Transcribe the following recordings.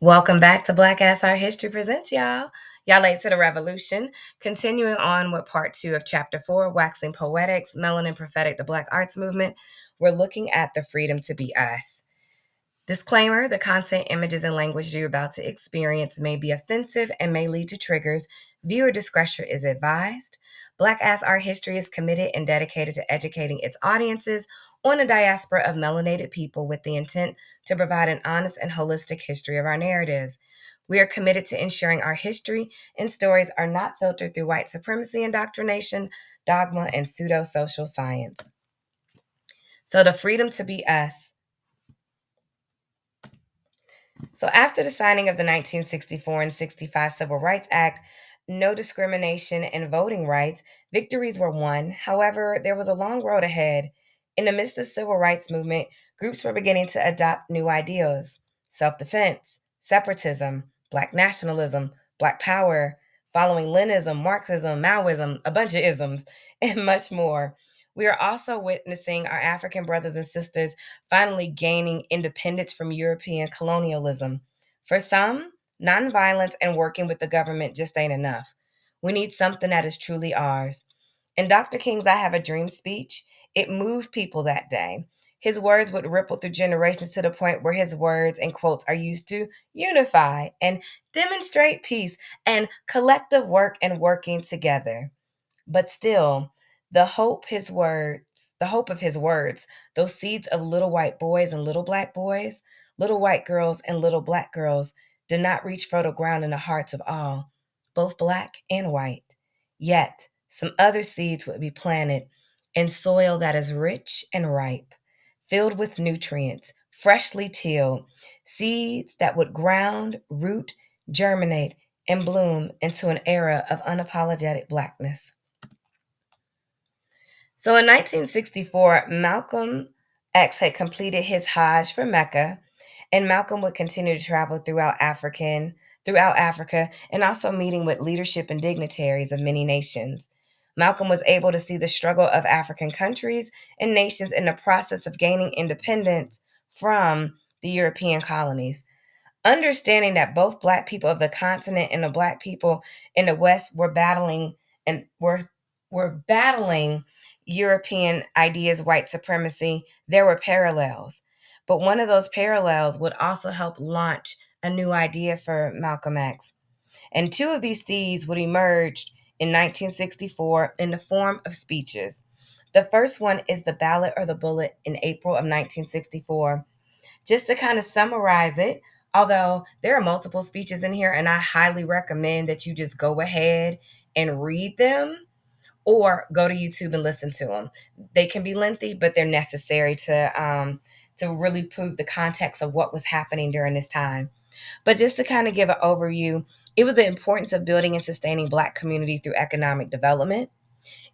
Welcome back to Black Ass Our History Presents, y'all. Y'all late to the revolution. Continuing on with part 2 of chapter 4, Waxing Poetics, Melanin Prophetic, the Black Arts Movement, we're looking at the freedom to be us. Disclaimer, the content, images, and language you're about to experience may be offensive and may lead to triggers. Viewer discretion is advised. Black Ass Art History is committed and dedicated to educating its audiences on a diaspora of melanated people with the intent to provide an honest and holistic history of our narratives. We are committed to ensuring our history and stories are not filtered through white supremacy indoctrination, dogma, and pseudo-social science. So the freedom to be us. So, after the signing of the 1964 and 65 Civil Rights Act, no discrimination and voting rights, victories were won. However, there was a long road ahead. In the midst of the civil rights movement, groups were beginning to adopt new ideas: self defense, separatism, Black nationalism, Black power, following Leninism, Marxism, Maoism, a bunch of isms, and much more. We are also witnessing our African brothers and sisters finally gaining independence from European colonialism. For some, nonviolence and working with the government just ain't enough. We need something that is truly ours. In Dr. King's I Have a Dream speech, it moved people that day. His words would ripple through generations to the point where his words and quotes are used to unify and demonstrate peace and collective work and working together. But still, the hope of his words, those seeds of little white boys and little black boys, little white girls and little black girls, did not reach fertile ground in the hearts of all, both black and white. Yet, some other seeds would be planted in soil that is rich and ripe, filled with nutrients, freshly tilled, seeds that would ground, root, germinate, and bloom into an era of unapologetic blackness. So in 1964, Malcolm X had completed his Hajj for Mecca, and Malcolm would continue to travel throughout Africa, and also meeting with leadership and dignitaries of many nations. Malcolm was able to see the struggle of African countries and nations in the process of gaining independence from the European colonies. Understanding that both Black people of the continent and the Black people in the West were battling European ideas, white supremacy, there were parallels. But one of those parallels would also help launch a new idea for Malcolm X. And two of these seeds would emerge in 1964 in the form of speeches. The first one is the Ballot or the Bullet in April of 1964. Just to kind of summarize it, although there are multiple speeches in here, and I highly recommend that you just go ahead and read them or go to YouTube and listen to them. They can be lengthy, but they're necessary to really prove the context of what was happening during this time. But just to kind of give an overview, it was the importance of building and sustaining Black community through economic development.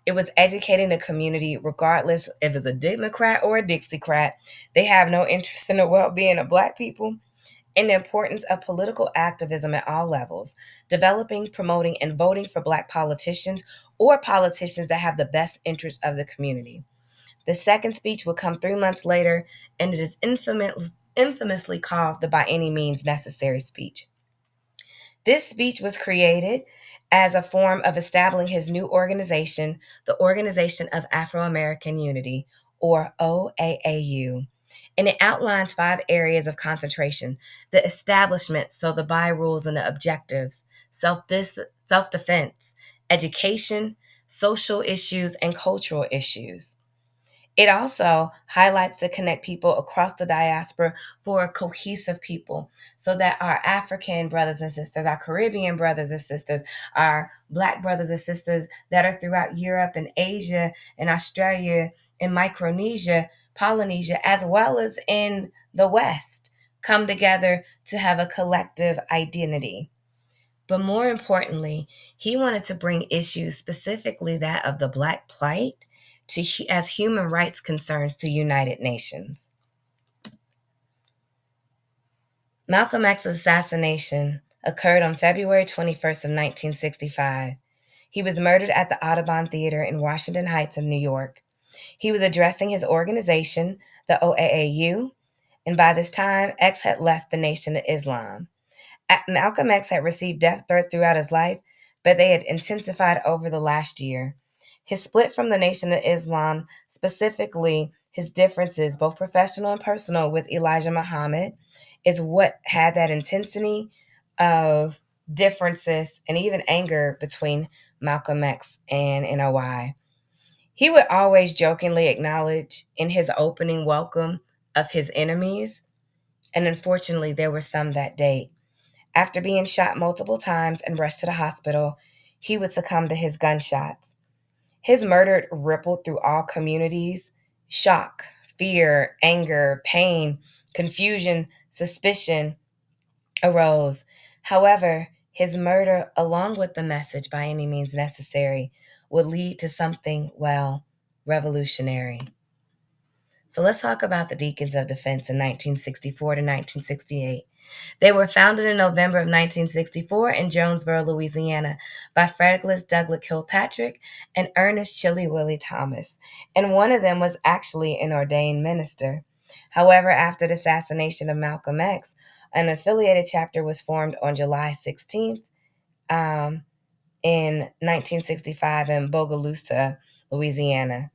It was educating the community, regardless if it's a Democrat or a Dixiecrat. They have no interest in the well-being of Black people, and the importance of political activism at all levels, developing, promoting, and voting for Black politicians or politicians that have the best interest of the community. The second speech will come 3 months later, and it is infamously called the By Any Means Necessary speech. This speech was created as a form of establishing his new organization, the Organization of Afro American Unity, or OAAU. And it outlines 5 areas of concentration: the establishment, so the by rules and the objectives, self defense, education, social issues, and cultural issues. It also highlights to connect people across the diaspora for a cohesive people so that our African brothers and sisters, our Caribbean brothers and sisters, our Black brothers and sisters that are throughout Europe and Asia and Australia and Micronesia, Polynesia, as well as in the West, come together to have a collective identity. But more importantly, he wanted to bring issues, specifically that of the Black plight, as human rights concerns to United Nations. Malcolm X's assassination occurred on February 21st of 1965. He was murdered at the Audubon Theater in Washington Heights of New York. He was addressing his organization, the OAAU, and by this time, X had left the Nation of Islam. Malcolm X had received death threats throughout his life, but they had intensified over the last year. His split from the Nation of Islam, specifically his differences, both professional and personal, with Elijah Muhammad, is what had that intensity of differences and even anger between Malcolm X and NOI. He would always jokingly acknowledge in his opening welcome of his enemies, and unfortunately, there were some that day. After being shot multiple times and rushed to the hospital, he would succumb to his gunshots. His murder rippled through all communities. Shock, fear, anger, pain, confusion, suspicion arose. However, his murder, along with the message by any means necessary, would lead to something, well, revolutionary. So let's talk about the Deacons of Defense in 1964 to 1968. They were founded in November of 1964 in Jonesboro, Louisiana, by Frederick Douglass Kilpatrick and Ernest Chilly Willie Thomas, and one of them was actually an ordained minister. However, after the assassination of Malcolm X, an affiliated chapter was formed on July 16th in 1965 in Bogalusa, Louisiana.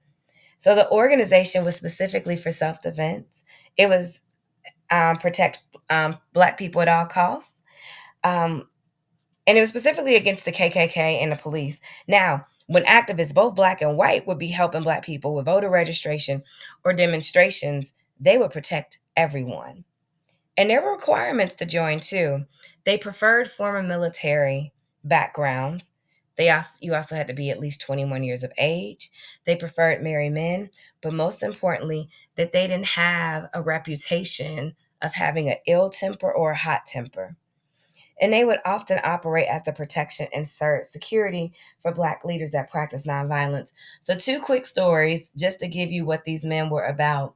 So the organization was specifically for self-defense. It was protect Black people at all costs. Um, and it was specifically against the KKK and the police. Now, when activists, both Black and white, would be helping Black people with voter registration or demonstrations, they would protect everyone. And there were requirements to join too. They preferred former military backgrounds. You also had to be at least 21 years of age. They preferred married men, but most importantly, that they didn't have a reputation of having an ill temper or a hot temper. And they would often operate as the protection and security for Black leaders that practice nonviolence. So, two quick stories just to give you what these men were about.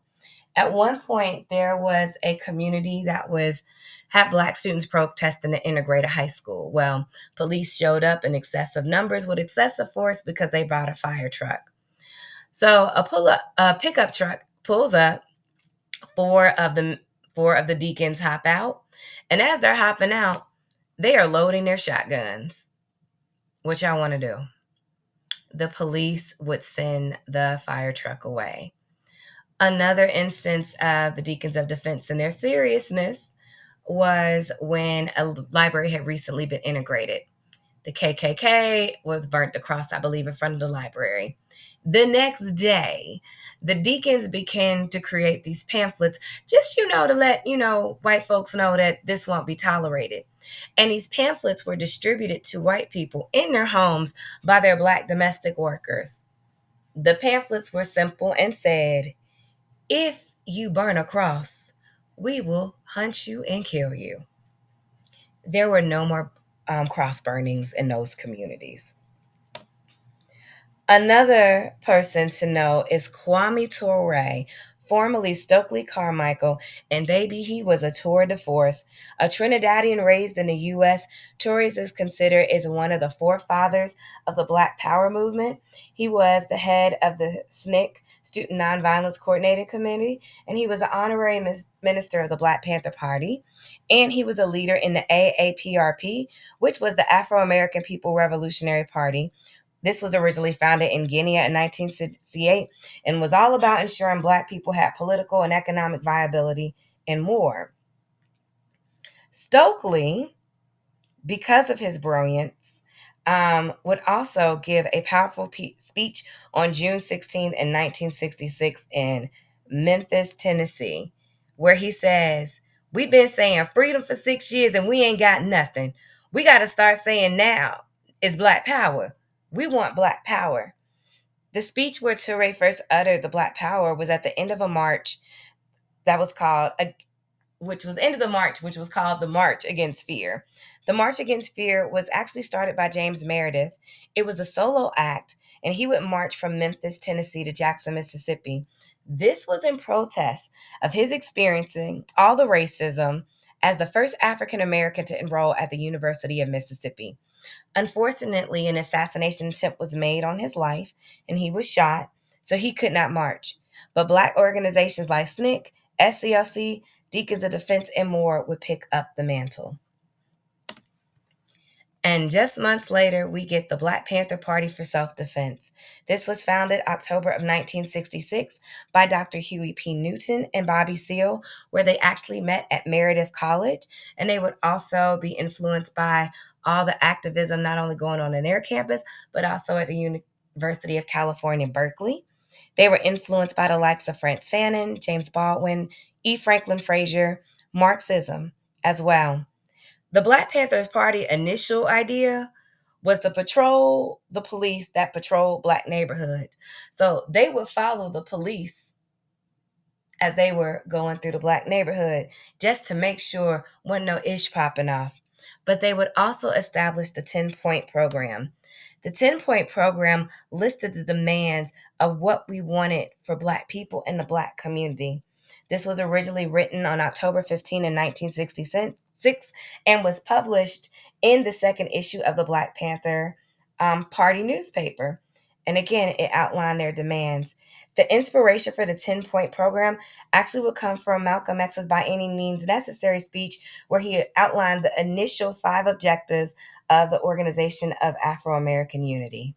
At one point, there was a community that was had Black students protesting to integrate a high school. Well, police showed up in excessive numbers with excessive force because they brought a fire truck. So a pickup truck pulls up. Four of the four of the deacons hop out, and as they're hopping out, they are loading their shotguns. What y'all want to do? The police would send the fire truck away. Another instance of the Deacons of Defense and their seriousness was when a library had recently been integrated. The KKK was burnt across, I believe, in front of the library. The next day, the deacons began to create these pamphlets, just, to let, white folks know that this won't be tolerated. And these pamphlets were distributed to white people in their homes by their Black domestic workers. The pamphlets were simple and said, "If you burn a cross, we will hunt you and kill you." There were no more cross burnings in those communities. Another person to know is Kwame Ture, formerly Stokely Carmichael, and baby, he was a tour de force. A Trinidadian raised in the U.S., Torres is considered as one of the forefathers of the Black Power movement. He was the head of the SNCC, Student Nonviolence Coordinating Committee, and he was an honorary minister of the Black Panther Party, and he was a leader in the AAPRP, which was the Afro American People Revolutionary Party. This was originally founded in Guinea in 1968 and was all about ensuring Black people had political and economic viability and more. Stokely, because of his brilliance, would also give a powerful speech on June 16th in 1966 in Memphis, Tennessee, where he says, "We've been saying freedom for 6 years and we ain't got nothing. We got to start saying now is Black power. We want Black power." The speech where Toure first uttered the Black power was at the end of a march that was called which was called the March Against Fear. The March Against Fear was actually started by James Meredith. It was a solo act, and he would march from Memphis, Tennessee to Jackson, Mississippi. This was in protest of his experiencing all the racism as the first African American to enroll at the University of Mississippi. Unfortunately, an assassination attempt was made on his life, and he was shot, so he could not march. But Black organizations like SNCC, SCLC, Deacons of Defense, and more would pick up the mantle. And just months later, we get the Black Panther Party for Self-Defense. This was founded October of 1966 by Dr. Huey P. Newton and Bobby Seale, where they actually met at Meredith College. And they would also be influenced by all the activism not only going on in their campus, but also at the University of California, Berkeley. They were influenced by the likes of Frantz Fanon, James Baldwin, E. Franklin Frazier, Marxism as well. The Black Panthers Party initial idea was to patrol the police that patrolled black neighborhoods. So they would follow the police as they were going through the black neighborhood just to make sure wasn't no ish popping off. But they would also establish the 10-point program. The 10-point program listed the demands of what we wanted for black people in the black community. This was originally written on October 15 in 1966 and was published in the second issue of the Black Panther Party newspaper. And again, it outlined their demands. The inspiration for the 10-point program actually would come from Malcolm X's By Any Means Necessary speech, where he outlined the initial 5 objectives of the Organization of Afro American Unity.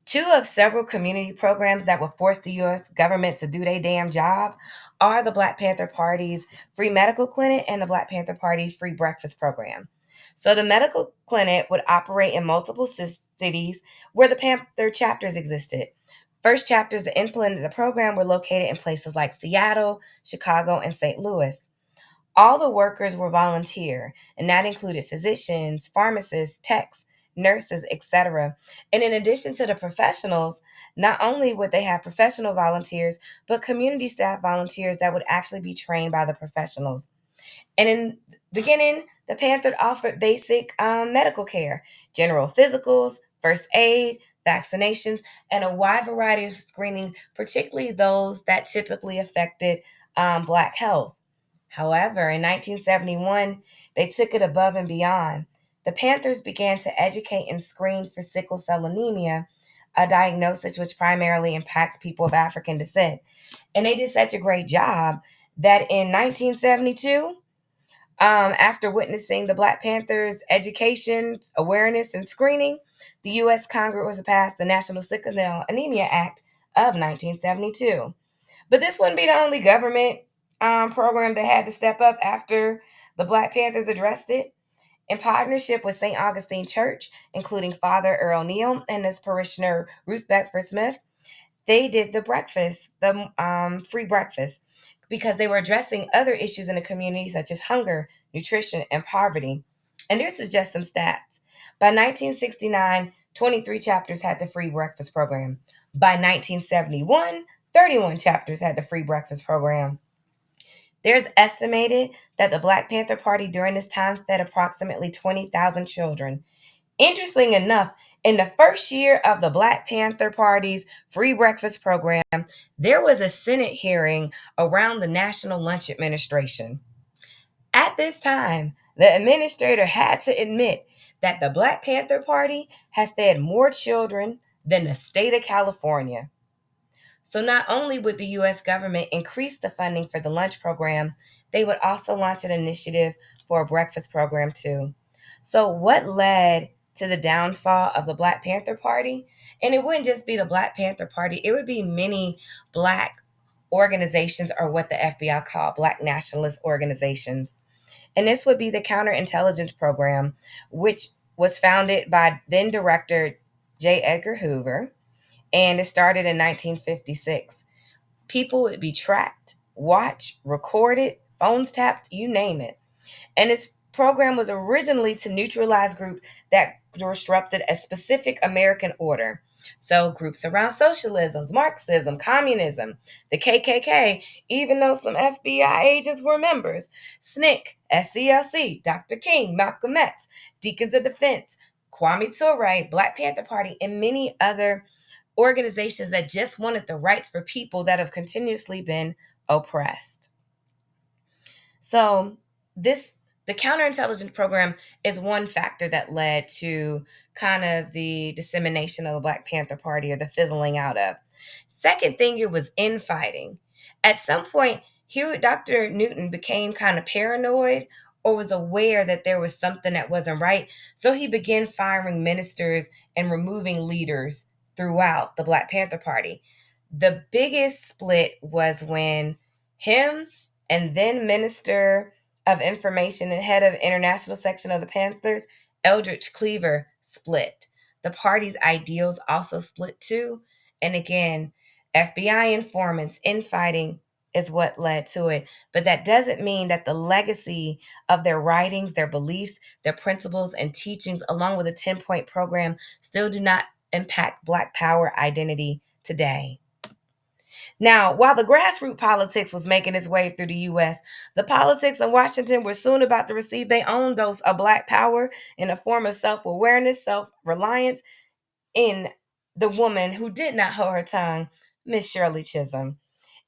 2 of several community programs that would force the U.S. government to do their damn job are the Black Panther Party's free medical clinic and the Black Panther Party free breakfast program. So the medical clinic would operate in multiple cities where the Panther chapters existed. First chapters that implemented the program were located in places like Seattle, Chicago, and St. Louis. All the workers were volunteer, and that included physicians, pharmacists, techs, nurses, etc. And in addition to the professionals, not only would they have professional volunteers, but community staff volunteers that would actually be trained by the professionals. And in the beginning, the Panther offered basic medical care, general physicals, first aid, vaccinations, and a wide variety of screenings, particularly those that typically affected Black health. However, in 1971, they took it above and beyond. The Panthers began to educate and screen for sickle cell anemia, a diagnosis which primarily impacts people of African descent. And they did such a great job that in 1972, after witnessing the Black Panthers' education, awareness, and screening, the U.S. Congress passed the National Sickle Cell Anemia Act of 1972. But this wouldn't be the only government program that had to step up after the Black Panthers addressed it. In partnership with St. Augustine Church, including Father Earl Neal and his parishioner Ruth Beckford Smith, they did the breakfast, the free breakfast, because they were addressing other issues in the community such as hunger, nutrition, and poverty. And this is just some stats. By 1969, 23 chapters had the free breakfast program. By 1971, 31 chapters had the free breakfast program. There's estimated that the Black Panther Party during this time fed approximately 20,000 children. Interesting enough, in the first year of the Black Panther Party's free breakfast program, there was a Senate hearing around the National Lunch Administration. At this time, the administrator had to admit that the Black Panther Party had fed more children than the state of California. So not only would the U.S. government increase the funding for the lunch program, they would also launch an initiative for a breakfast program too. So what led to the downfall of the Black Panther Party? And it wouldn't just be the Black Panther Party, it would be many Black organizations, or what the FBI called Black nationalist organizations. And this would be the Counterintelligence Program, which was founded by then director J. Edgar Hoover, and it started in 1956. People would be tracked, watched, recorded, phones tapped, you name it. And this program was originally to neutralize groups that disrupted a specific American order. So groups around socialism, Marxism, communism, the KKK, even though some FBI agents were members, SNCC, SCLC, Dr. King, Malcolm X, Deacons of Defense, Kwame Ture, Black Panther Party, and many other organizations that just wanted the rights for people that have continuously been oppressed. So the counterintelligence program is one factor that led to kind of the dissemination of the Black Panther Party, or the fizzling out of. Second thing, it was infighting. At some point, Dr. Newton became kind of paranoid, or was aware that there was something that wasn't right. So he began firing ministers and removing leaders throughout the Black Panther Party. The biggest split was when him and then Minister of Information and head of international section of the Panthers, Eldridge Cleaver, split. The party's ideals also split too. And again, FBI informants, infighting is what led to it. But that doesn't mean that the legacy of their writings, their beliefs, their principles, and teachings, along with a 10-point program, still do not impact Black power identity today. Now, while the grassroots politics was making its way through the U.S., the politics in Washington were soon about to receive their own dose of Black power in a form of self awareness, self reliance in the woman who did not hold her tongue, Miss Shirley Chisholm.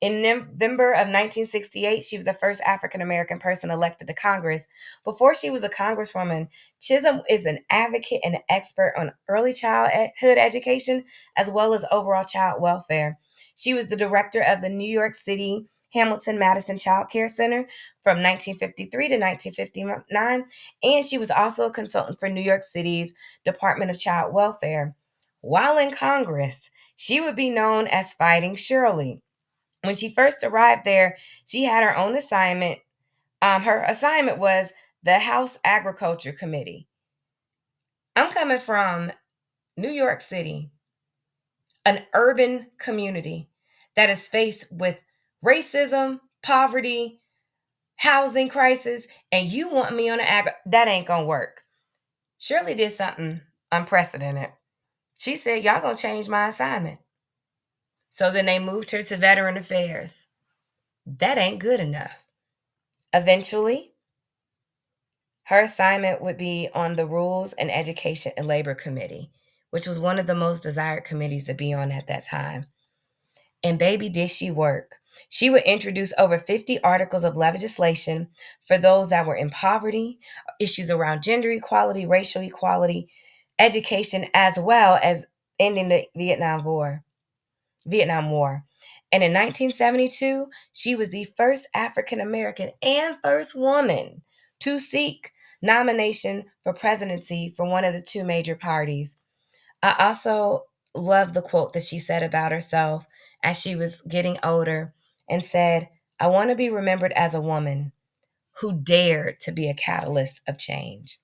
In November of 1968, she was the first African American person elected to Congress. Before she was a congresswoman, Chisholm is an advocate and an expert on early childhood education as well as overall child welfare. She was the director of the New York City Hamilton Madison Child Care Center from 1953 to 1959, and she was also a consultant for New York City's Department of Child Welfare. While in Congress, she would be known as Fighting Shirley. When she first arrived there, she had her own assignment. Her assignment was the House Agriculture Committee. I'm coming from New York City, an urban community that is faced with racism, poverty, housing crisis, and you want me on that ain't gonna work. Shirley did something unprecedented. She said, y'all gonna change my assignment. So then they moved her to Veteran Affairs. That ain't good enough. Eventually, her assignment would be on the Rules and Education and Labor Committee, which was one of the most desired committees to be on at that time. And baby, did she work. She would introduce over 50 articles of legislation for those that were in poverty, issues around gender equality, racial equality, education, as well as ending the Vietnam War. And in 1972, she was the first African American and first woman to seek nomination for presidency for one of the two major parties. I also love the quote that she said about herself as she was getting older and said, I want to be remembered as a woman who dared to be a catalyst of change.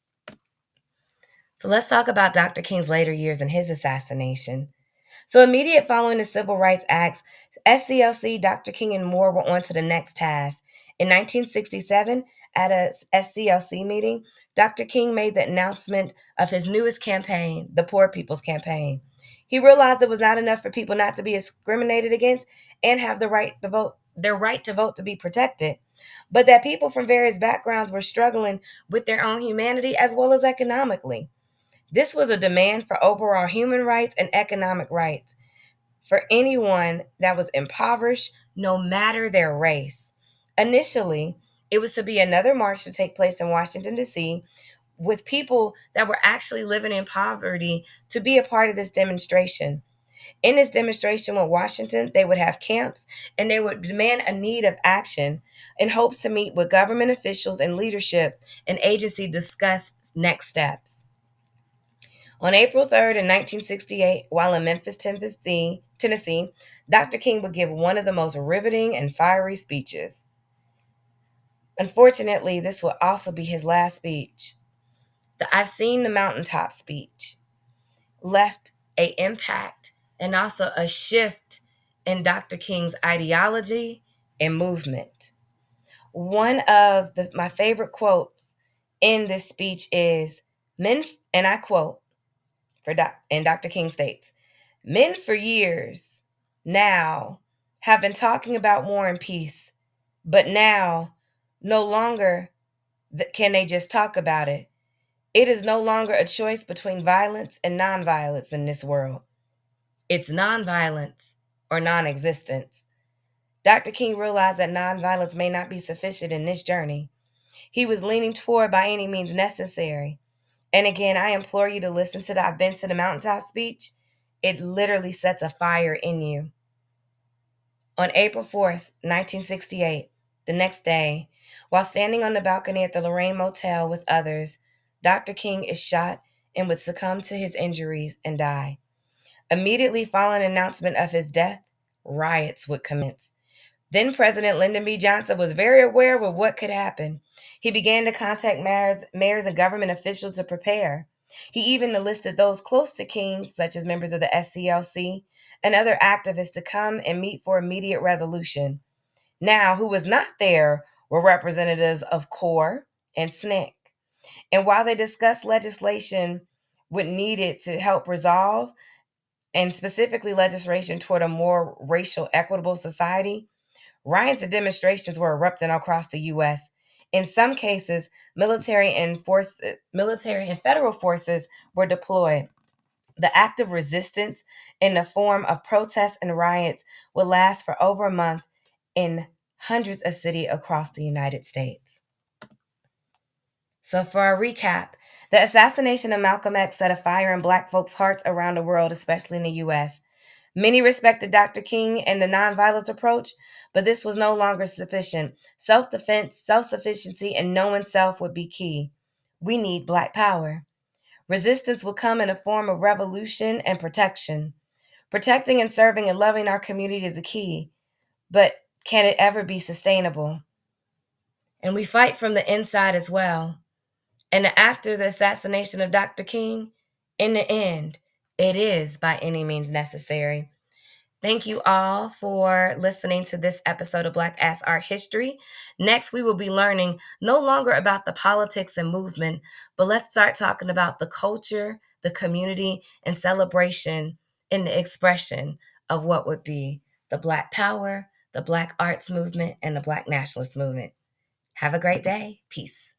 So let's talk about Dr. King's later years and his assassination. So, immediate following the Civil Rights Acts, SCLC, Dr. King, and Moore were on to the next task. In 1967, at a SCLC meeting, Dr. King made the announcement of his newest campaign, the Poor People's Campaign. He realized it was not enough for people not to be discriminated against and have the right to vote, their right to vote to be protected, but that people from various backgrounds were struggling with their own humanity as well as economically. This was a demand for overall human rights and economic rights for anyone that was impoverished, no matter their race. Initially, it was to be another march to take place in Washington, D.C., with people that were actually living in poverty to be a part of this demonstration. In this demonstration with Washington, they would have camps and they would demand a need of action in hopes to meet with government officials and leadership and agency discuss next steps. On April 3rd in 1968, while in Memphis, Tennessee, Dr. King would give one of the most riveting and fiery speeches. Unfortunately, this will also be his last speech. The I've Seen the Mountaintop speech left an impact and also a shift in Dr. King's ideology and movement. One of my favorite quotes in this speech is, men, and I quote, and Dr. King states, men for years now have been talking about war and peace, but now no longer can they just talk about it. It is no longer a choice between violence and nonviolence in this world. It's nonviolence or non-existence. Dr. King realized that nonviolence may not be sufficient in this journey. He was leaning toward by any means necessary. And again, I implore you to listen to the I've Been to the Mountaintop speech. It literally sets a fire in you. On April 4th, 1968, the next day, While standing on the balcony at the Lorraine Motel with others, Dr. King is shot and would succumb to his injuries and die. Immediately following an announcement of his death, riots would commence. Then President Lyndon B. Johnson was very aware of what could happen. He began to contact mayors and government officials to prepare. He even enlisted those close to King, such as members of the SCLC and other activists, to come and meet for immediate resolution. Now, who was not there were representatives of CORE and SNCC. And while they discussed legislation what needed to help resolve, and specifically legislation toward a more racial equitable society, riots and demonstrations were erupting across the U.S. In some cases, military and federal forces were deployed. The active resistance in the form of protests and riots would last for over a month in hundreds of cities across the United States. So, for a recap, the assassination of Malcolm X set a fire in Black folks' hearts around the world, especially in the U.S. Many respected Dr. King and the nonviolence approach, but this was no longer sufficient. Self-defense, self-sufficiency, and knowing self would be key. We need Black power. Resistance will come in a form of revolution and protection. Protecting and serving and loving our community is the key, but can it ever be sustainable? And we fight from the inside as well. And after the assassination of Dr. King, in the end, it is by any means necessary. Thank you all for listening to this episode of Black Ass Art History. Next, we will be learning no longer about the politics and movement, but let's start talking about the culture, the community, and celebration in the expression of what would be the Black Power, the Black Arts Movement, and the Black Nationalist Movement. Have a great day. Peace.